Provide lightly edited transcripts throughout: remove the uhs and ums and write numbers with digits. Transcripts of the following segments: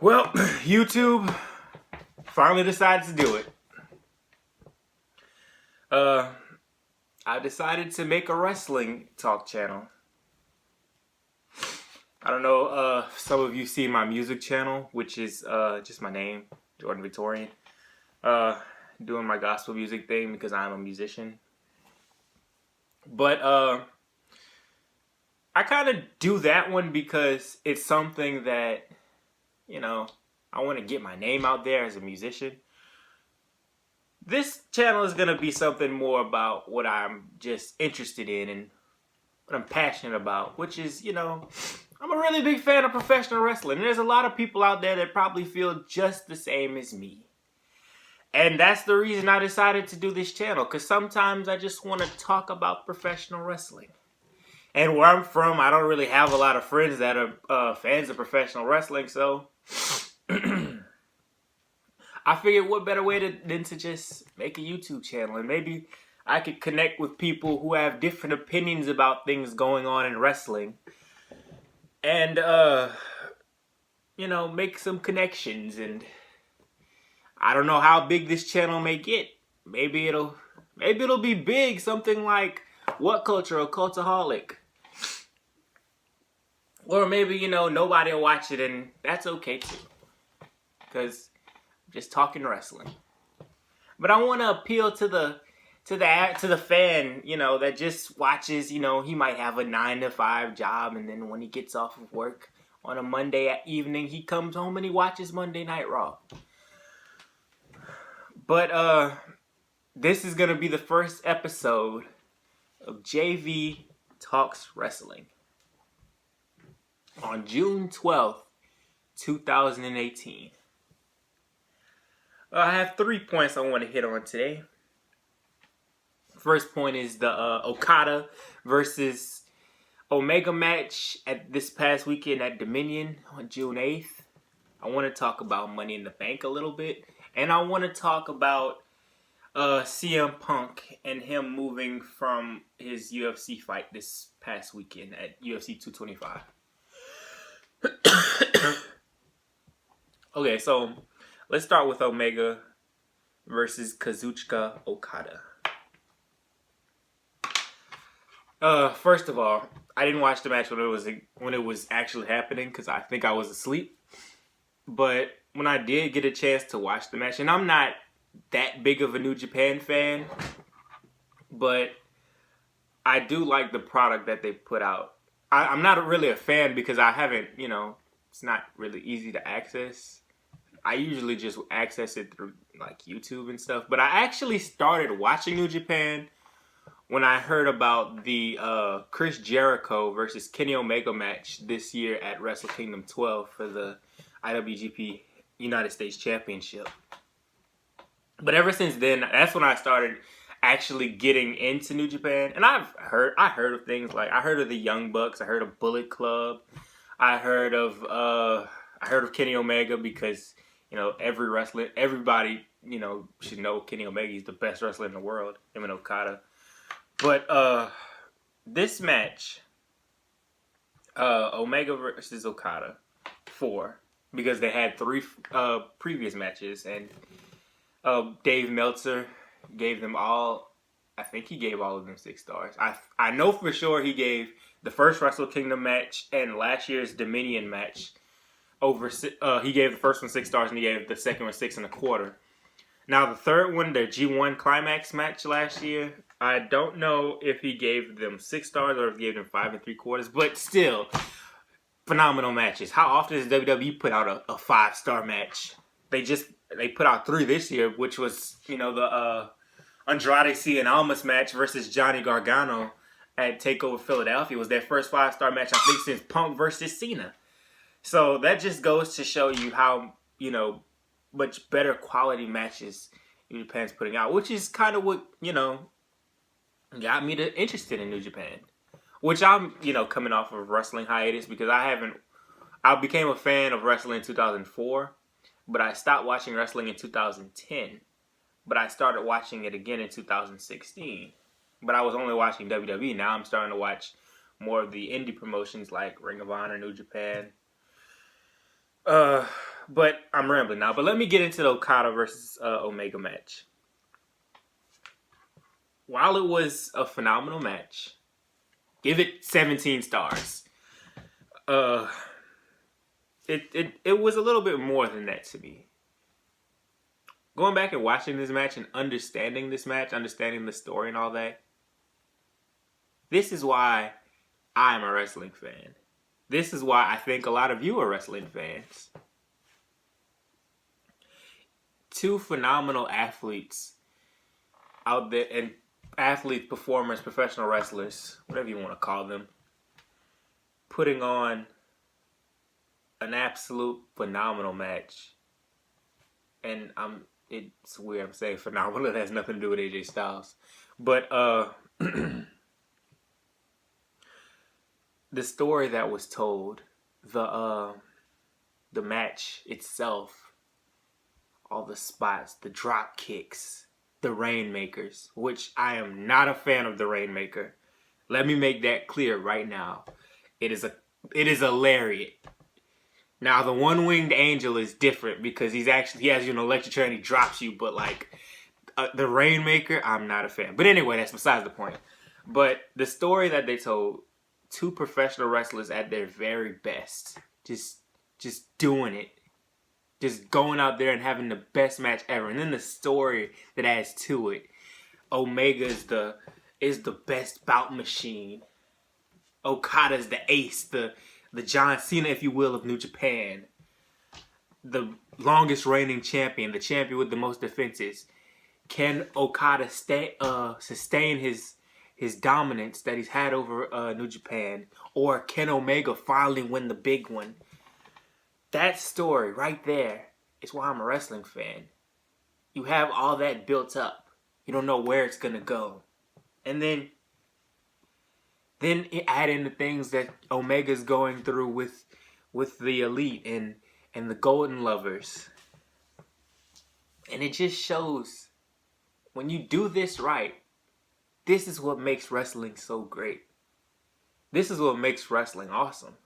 Well, YouTube finally decided to do it. I decided to make a wrestling talk channel. I don't know if some of you see my music channel, which is just my name, Jordan Victorian. Doing my gospel music thing because I'm a musician. But I kind of do that one because it's something that, I want to get my name out there as a musician. This channel is going to be something more about what I'm just interested in and what I'm passionate about, which is, I'm a really big fan of professional wrestling. And there's a lot of people out there that probably feel just the same as me. And that's the reason I decided to do this channel, because sometimes I just want to talk about professional wrestling. And where I'm from, I don't really have a lot of friends that are fans of professional wrestling, so I figured what better way than to just make a YouTube channel, and maybe I could connect with people who have different opinions about things going on in wrestling, and make some connections. And I don't know how big this channel may get. Maybe it'll be big, something like What Culture or Cultaholic. Or maybe, nobody will watch it, and that's okay too, because I'm just talking wrestling. But I want to appeal to the fan, that just watches. He might have a 9-to-5 job, and then when he gets off of work on a Monday evening, he comes home and he watches Monday Night Raw. But this is gonna be the first episode of JV Talks Wrestling on June 12th, 2018. I have 3 points I want to hit on today. First point is the Okada versus Omega match at this past weekend at Dominion on June 8th. I want to talk about Money in the Bank a little bit. And I want to talk about CM Punk and him moving from his UFC fight this past weekend at UFC 225. Okay, so let's start with Omega versus Kazuchika Okada. First of all, I didn't watch the match when it was actually happening because I think I was asleep. But when I did get a chance to watch the match, and I'm not that big of a New Japan fan, but I do like the product that they put out. I'm not really a fan because I haven't, it's not really easy to access. I usually just access it through like YouTube and stuff. But I actually started watching New Japan when I heard about the Chris Jericho versus Kenny Omega match this year at Wrestle Kingdom 12 for the IWGP United States Championship. But ever since then, that's when I started actually getting into New Japan. And I heard of things like, I heard of the Young Bucks, I heard of Bullet Club, I heard of Kenny Omega because, everybody, should know Kenny Omega. He's the best wrestler in the world, him and Okada. But this match, Omega versus Okada 4, because they had 3 previous matches, and Dave Meltzer gave them all, I think he gave all of them 6 stars. I know for sure he gave the first Wrestle Kingdom match and last year's Dominion match he gave the first one 6 stars and he gave the second one 6.25. Now the third one, the G1 Climax match last year, I don't know if he gave them 6 stars or if he gave them 5.75, but still, phenomenal matches. How often does WWE put out a 5-star match? They put out 3 this year, which was, the Andrade Cien Almas match versus Johnny Gargano at TakeOver Philadelphia. It was their first 5-star match, I think, since Punk versus Cena. So that just goes to show you how, much better quality matches New Japan's putting out, which is kind of what, got me interested in New Japan. Which I'm, coming off of wrestling hiatus because I became a fan of wrestling in 2004, but I stopped watching wrestling in 2010. But I started watching it again in 2016. But I was only watching WWE. Now I'm starting to watch more of the indie promotions like Ring of Honor, New Japan. But I'm rambling now. But let me get into the Okada versus Omega match. While it was a phenomenal match, give it 17 stars. It was a little bit more than that to me. Going back and watching this match and understanding this match, understanding the story and all that, this is why I'm a wrestling fan. This is why I think a lot of you are wrestling fans. Two phenomenal athletes out there, and athletes, performers, professional wrestlers, whatever you want to call them, putting on an absolute phenomenal match. And it's weird I'm saying phenomenal. It has nothing to do with AJ Styles. But the story that was told, the match itself, all the spots, the drop kicks, the Rainmakers, which I am not a fan of the Rainmaker. Let me make that clear right now. It is a lariat. Now, the one-winged angel is different because he has you in an electric chair and he drops you. But, the Rainmaker, I'm not a fan. But anyway, that's besides the point. But the story that they told, two professional wrestlers at their very best, just doing it. Just going out there and having the best match ever. And then the story that adds to it. Omega is the best bout machine. Okada's the ace, the John Cena, if you will, of New Japan. The longest reigning champion, the champion with the most defenses. Can Okada sustain his dominance that he's had over New Japan? Or can Omega finally win the big one? That story right there is why I'm a wrestling fan. You have all that built up. You don't know where it's going to go. And then add in the things that Omega's going through with the Elite and the Golden Lovers. And it just shows when you do this right, this is what makes wrestling so great. This is what makes wrestling awesome.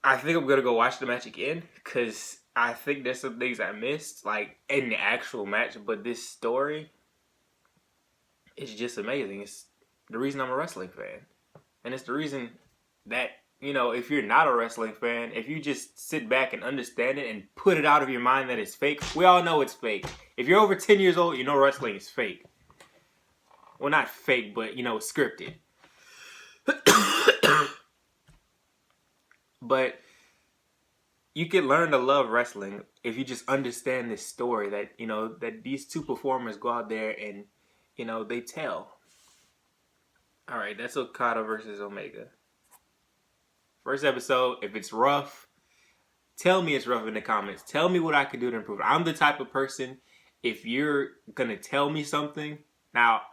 I think I'm going to go watch the match again because I think there's some things I missed, in the actual match. But this story is just amazing. It's the reason I'm a wrestling fan. And it's the reason that, if you're not a wrestling fan, if you just sit back and understand it and put it out of your mind that it's fake, we all know it's fake. If you're over 10 years old, you know wrestling is fake. Well, not fake, but, scripted. But you can learn to love wrestling if you just understand this story that, that these two performers go out there and, they tell. All right, that's Okada versus Omega. First episode, if it's rough, tell me it's rough in the comments. Tell me what I can do to improve. I'm the type of person, if you're going to tell me something, now,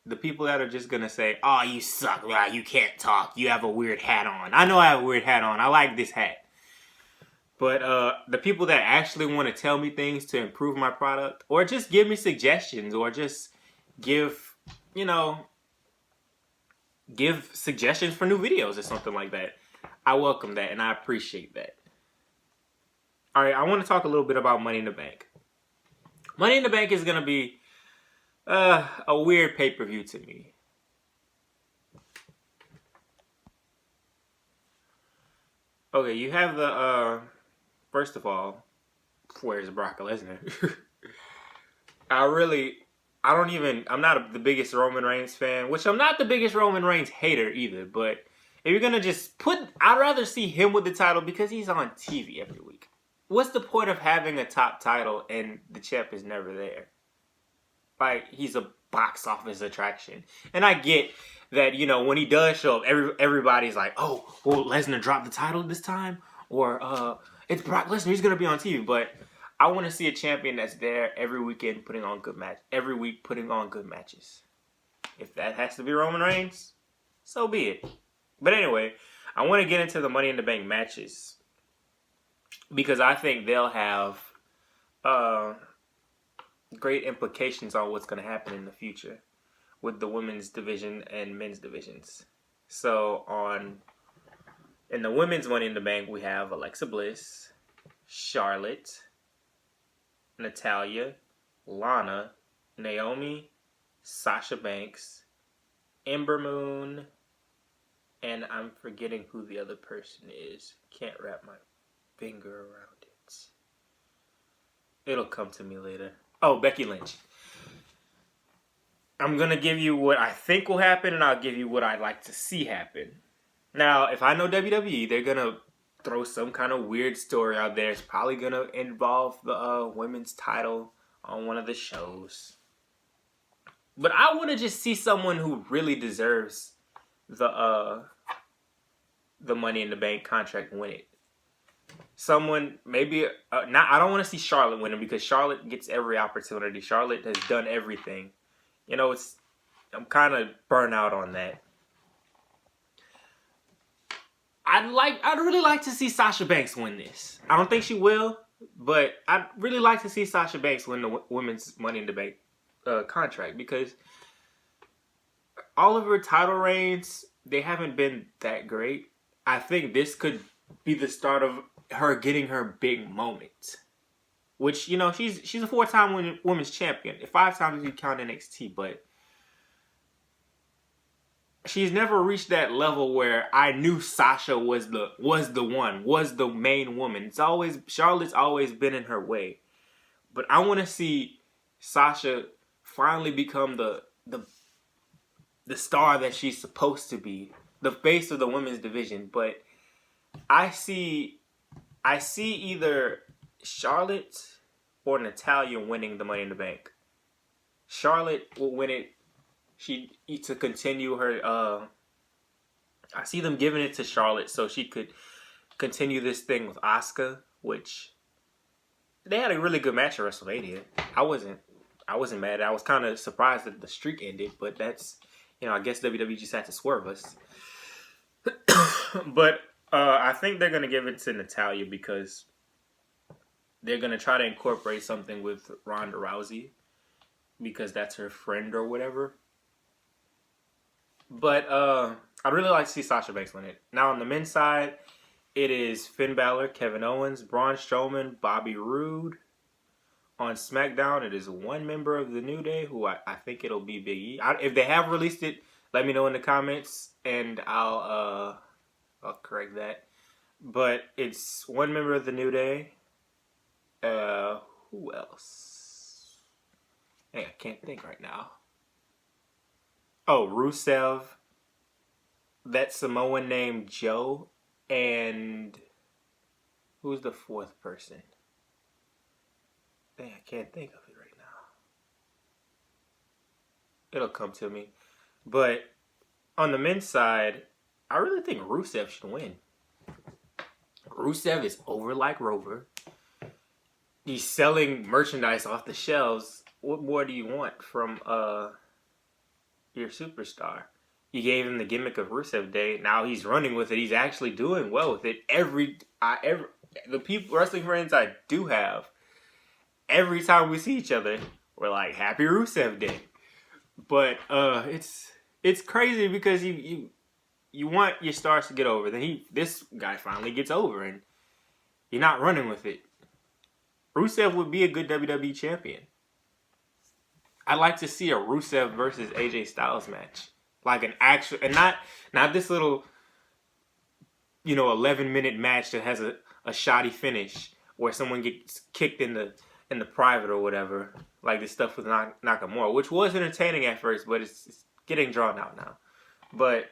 the people that are just going to say, oh, you suck, you can't talk, you have a weird hat on. I know I have a weird hat on. I like this hat. But the people that actually want to tell me things to improve my product, or just give me suggestions, or just give suggestions for new videos or something like that, I welcome that and I appreciate that. All right, I want to talk a little bit about Money in the Bank. Money in the Bank is going to be a weird pay-per-view to me. Okay, you have the, first of all, where's Brock Lesnar? I'm not the biggest Roman Reigns fan, which I'm not the biggest Roman Reigns hater either, but if you're going to just I'd rather see him with the title because he's on TV every week. What's the point of having a top title and the champ is never there? He's a box office attraction. And I get that, when he does show up, everybody's like, oh, well, Lesnar dropped the title this time? Or, it's Brock Lesnar, he's going to be on TV. But I want to see a champion that's there every weekend putting on good matches. Every week putting on good matches. If that has to be Roman Reigns, so be it. But anyway, I want to get into the Money in the Bank matches. Because I think they'll have great implications on what's going to happen in the future with the women's division and men's divisions. So on In the women's Money in the Bank, we have Alexa Bliss, Charlotte, Natalya, Lana, Naomi, Sasha Banks, Ember Moon, and I'm forgetting who the other person is. Can't wrap my finger around it. It'll come to me later. Oh, Becky Lynch. I'm going to give you what I think will happen, and I'll give you what I'd like to see happen. Now, if I know WWE, they're going to throw some kind of weird story out there. It's probably going to involve the women's title on one of the shows. But I want to just see someone who really deserves the Money in the Bank contract win it. Someone, maybe, I don't want to see Charlotte win it because Charlotte gets every opportunity. Charlotte has done everything. You know, I'm kind of burnt out on that. I'd really like to see Sasha Banks win this. I don't think she will, but I'd really like to see Sasha Banks win the women's Money in the Bank contract because all of her title reigns, they haven't been that great. I think this could be the start of her getting her big moment. Which, you know, she's a 4-time women's champion. 5 times if you count NXT, but she's never reached that level where I knew Sasha was the main woman. Charlotte's always been in her way. But I want to see Sasha finally become the star that she's supposed to be, the face of the women's division. But I see either Charlotte or Natalya winning the Money in the Bank. Charlotte will win it. To continue her. I see them giving it to Charlotte so she could continue this thing with Asuka, which they had a really good match at WrestleMania. I wasn't mad. I was kind of surprised that the streak ended, but that's, you know, I guess WWE just had to swerve us. But I think they're gonna give it to Natalya because they're gonna try to incorporate something with Ronda Rousey because that's her friend or whatever. But I'd really like to see Sasha Banks win it. Now on the men's side, it is Finn Balor, Kevin Owens, Braun Strowman, Bobby Roode. On SmackDown, it is one member of the New Day who I think it'll be Big E. If they have released it, let me know in the comments and I'll correct that. But it's one member of the New Day. Who else? Hey, I can't think right now. Oh, Rusev, that Samoan named Joe, and who's the 4th person? Dang, I can't think of it right now. It'll come to me. But on the men's side, I really think Rusev should win. Rusev is over like Rover. He's selling merchandise off the shelves. What more do you want from your superstar? You gave him the gimmick of Rusev Day. Now he's running with it. He's actually doing well with it. The people, wrestling friends I do have, every time we see each other, we're like, Happy Rusev Day. But it's crazy because you want your stars to get over. Then this guy finally gets over and you're not running with it. Rusev would be a good WWE champion. I'd like to see a Rusev versus AJ Styles match. Like an actual, and not this little, 11-minute match that has a shoddy finish where someone gets kicked in the private or whatever. Like this stuff with Nakamura, which was entertaining at first, but it's getting drawn out now. But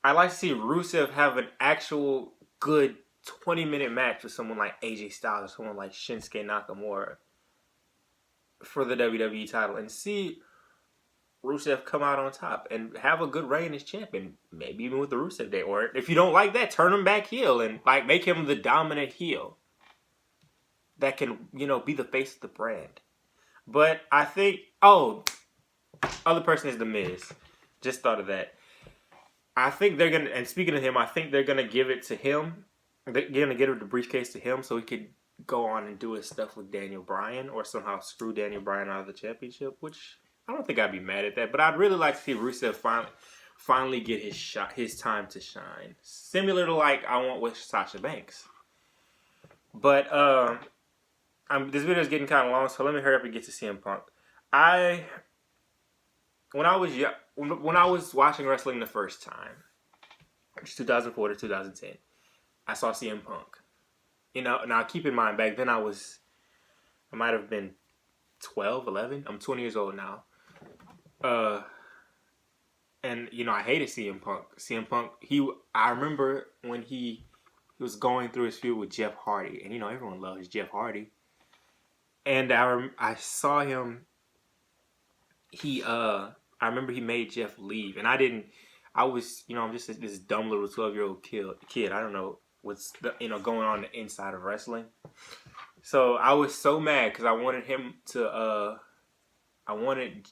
I like to see Rusev have an actual good 20-minute match with someone like AJ Styles or someone like Shinsuke Nakamura for the WWE title and see Rusev come out on top and have a good reign as champion, maybe even with the Rusev Day. Or if you don't like that, turn him back heel and make him the dominant heel that can, be the face of the brand. But I think, other person is The Miz. Just thought of that. I think they're going to, and speaking of him, I think they're going to give it to him. They're going to give the briefcase to him so he could go on and do his stuff with Daniel Bryan or somehow screw Daniel Bryan out of the championship, which I don't think I'd be mad at that. But I'd really like to see Rusev finally get his time to shine. Similar to like I want with Sasha Banks. But this video is getting kind of long, so let me hurry up and get to CM Punk. When I was watching wrestling the first time, which is 2004 to 2010, I saw CM Punk. You know, now keep in mind, back then I might have been 12, 11. I'm 20 years old now. And, you know, I hated CM Punk. CM Punk, I remember when he was going through his feud with Jeff Hardy. And, you know, everyone loves Jeff Hardy. And I saw him, I remember he made Jeff leave. And I'm just this dumb little 12-year-old kid. I don't know what's going on the inside of wrestling. So I was so mad because I wanted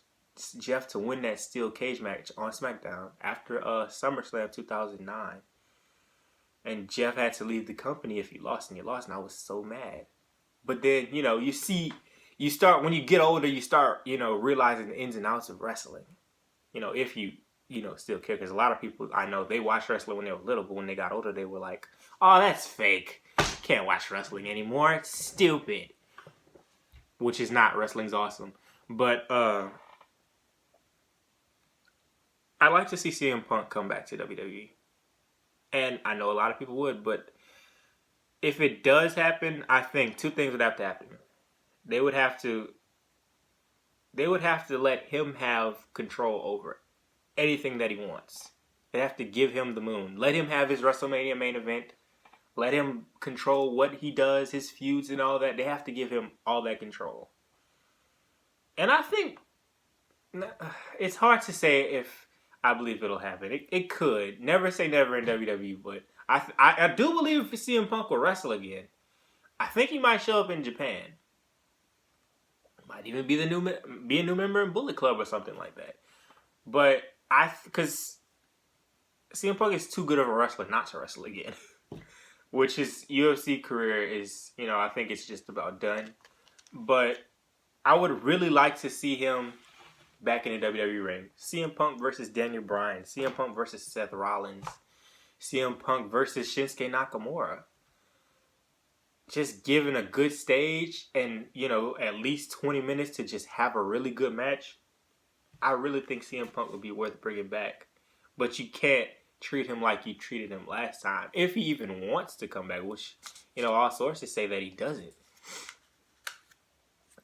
Jeff to win that steel cage match on SmackDown after SummerSlam 2009. And Jeff had to leave the company if he lost, and I was so mad. But then, you know, when you get older, you start, you know, realizing the ins and outs of wrestling. You know, if you still care. Because a lot of people I know, they watched wrestling when they were little, but when they got older, they were like, oh, that's fake. Can't watch wrestling anymore. It's stupid. Which is not. Wrestling's awesome. But, I'd like to see CM Punk come back to WWE. And I know a lot of people would, but if it does happen, I think two things would have to happen. They would have to let him have control over anything that he wants. They have to give him the moon. Let him have his WrestleMania main event. Let him control what he does, his feuds and all that. They have to give him all that control. And I think it's hard to say if I believe it'll happen. It could. Never say never in WWE, but I do believe if CM Punk will wrestle again, I think he might show up in Japan. Might even be a new member in Bullet Club or something like that. But because CM Punk is too good of a wrestler not to wrestle again. Which his UFC career is, you know, I think it's just about done. But I would really like to see him back in the WWE ring. CM Punk versus Daniel Bryan. CM Punk versus Seth Rollins. CM Punk versus Shinsuke Nakamura. Just given a good stage and, you know, at least 20 minutes to just have a really good match. I really think CM Punk would be worth bringing back. But you can't treat him like you treated him last time. If he even wants to come back, which, you know, all sources say that he doesn't.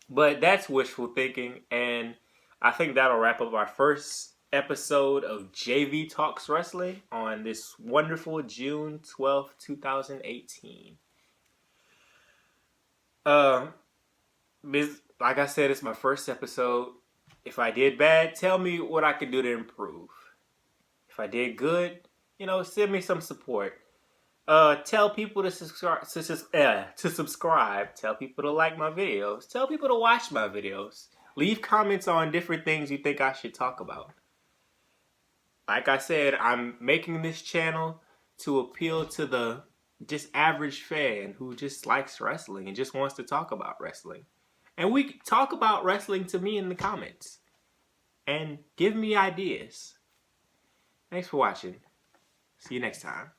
But that's wishful thinking, and I think that'll wrap up our first episode of JV Talks Wrestling on this wonderful June 12th, 2018. Like I said, it's my first episode. If I did bad, tell me what I could do to improve. If I did good, you know, send me some support. Tell people to subscribe. Tell people to like my videos. Tell people to watch my videos. Leave comments on different things you think I should talk about. Like I said, I'm making this channel to appeal to the just average fan who just likes wrestling and just wants to talk about wrestling. And we talk about wrestling to me in the comments. And give me ideas. Thanks for watching. See you next time.